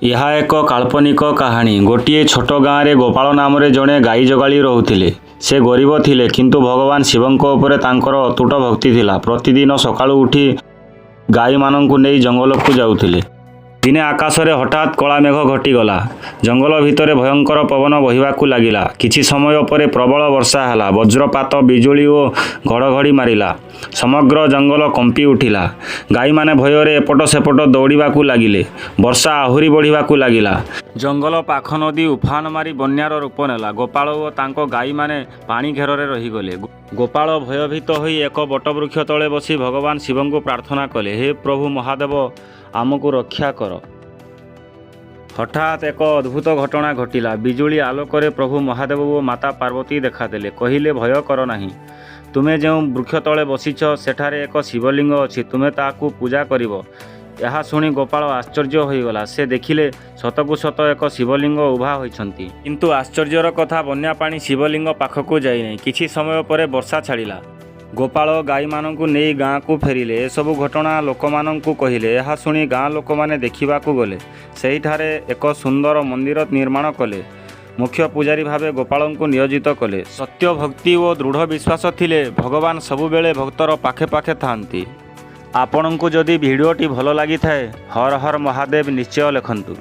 ଏହା ଏକ କାଳ୍ପନିକ କାହାଣୀ। ଗୋଟିଏ ଛୋଟ ଗାଁରେ ଗୋପାଳ ନାମରେ ଜଣେ ଗାଈ ଜଗାଳି ରହୁଥିଲେ। ସେ ଗରିବ ଥିଲେ, କିନ୍ତୁ ଭଗବାନ ଶିବଙ୍କ ଉପରେ ତାଙ୍କର ଅତୁଟ ଭକ୍ତି ଥିଲା। ପ୍ରତିଦିନ ସକାଳୁ ଉଠି ଗାଈମାନଙ୍କୁ ନେଇ ଜଙ୍ଗଲକୁ ଯାଉଥିଲେ। ଦିନେ ଆକାଶରେ ହଠାତ୍ କଳା ମେଘ ଘୋଟିଗଲା। ଜଙ୍ଗଲ ଭିତରେ ଭୟଙ୍କର ପବନ ବହିବାକୁ ଲାଗିଲା। କିଛି ସମୟ ପରେ ପ୍ରବଳ ବର୍ଷା ହେଲା। ବଜ୍ରପାତ, ବିଜୁଳି ଓ ଘଡ଼ଘଡ଼ି ମାରିଲା। ସମଗ୍ର ଜଙ୍ଗଲ କମ୍ପି ଉଠିଲା। ଗାଈମାନେ ଭୟରେ ଏପଟ ସେପଟ ଦୌଡ଼ିବାକୁ ଲାଗିଲେ। ବର୍ଷା ଆହୁରି ବଢ଼ିବାକୁ ଲାଗିଲା। ଜଙ୍ଗଲ ପାଖ ନଦୀ ଉଫାନ ମାରି ବନ୍ୟାର ରୂପ ନେଲା। ଗୋପାଳ ଓ ତାଙ୍କ ଗାଈମାନେ ପାଣି ଘେରରେ ରହିଗଲେ। ଗୋପାଳ ଭୟଭୀତ ହୋଇ ଏକ ବଟବୃକ୍ଷ ତଳେ ବସି ଭଗବାନ ଶିବଙ୍କୁ ପ୍ରାର୍ଥନା କଲେ, ହେ ପ୍ରଭୁ ମହାଦେବ, ଆମକୁ ରକ୍ଷା କର। ହଠାତ୍ ଏକ ଅଦ୍ଭୁତ ଘଟଣା ଘଟିଲା। ବିଜୁଳି ଆଲୋକରେ ପ୍ରଭୁ ମହାଦେବ ଓ ମାତା ପାର୍ବତୀ ଦେଖାଦେଲେ। କହିଲେ, ଭୟ କର ନାହିଁ। ତୁମେ ଯେଉଁ ବୃକ୍ଷ ତଳେ ବସିଛ, ସେଠାରେ ଏକ ଶିବଲିଙ୍ଗ ଅଛି। ତୁମେ ତାହାକୁ ପୂଜା କରିବ। ଏହା ଶୁଣି ଗୋପାଳ ଆଶ୍ଚର୍ଯ୍ୟ ହୋଇଗଲା। ସେ ଦେଖିଲେ ସତକୁ ସତ ଏକ ଶିବଲିଙ୍ଗ ଉଭା ହୋଇଛନ୍ତି। କିନ୍ତୁ ଆଶ୍ଚର୍ଯ୍ୟର କଥା, ବନ୍ୟା ପାଣି ଶିବଲିଙ୍ଗ ପାଖକୁ ଯାଇନାହିଁ। କିଛି ସମୟ ପରେ ବର୍ଷା ଛାଡ଼ିଲା। ଗୋପାଳ ଗାଈମାନଙ୍କୁ ନେଇ ଗାଁକୁ ଫେରିଲେ। ଏସବୁ ଘଟଣା ଲୋକମାନଙ୍କୁ କହିଲେ। ଏହା ଶୁଣି ଗାଁ ଲୋକମାନେ ଦେଖିବାକୁ ଗଲେ। ସେହିଠାରେ ଏକ ସୁନ୍ଦର ମନ୍ଦିର ନିର୍ମାଣ କଲେ। ମୁଖ୍ୟ ପୂଜାରୀ ଭାବେ ଗୋପାଳଙ୍କୁ ନିୟୋଜିତ କଲେ। ସତ୍ୟ, ଭକ୍ତି ଓ ଦୃଢ଼ ବିଶ୍ୱାସ ଥିଲେ ଭଗବାନ ସବୁବେଳେ ଭକ୍ତର ପାଖେ ପାଖେ ଥାଆନ୍ତି। ଆପଣଙ୍କୁ ଯଦି ଭିଡ଼ିଓଟି ଭଲ ଲାଗିଥାଏ, ହର ହର ମହାଦେବ ନିଶ୍ଚୟ ଲେଖନ୍ତୁ।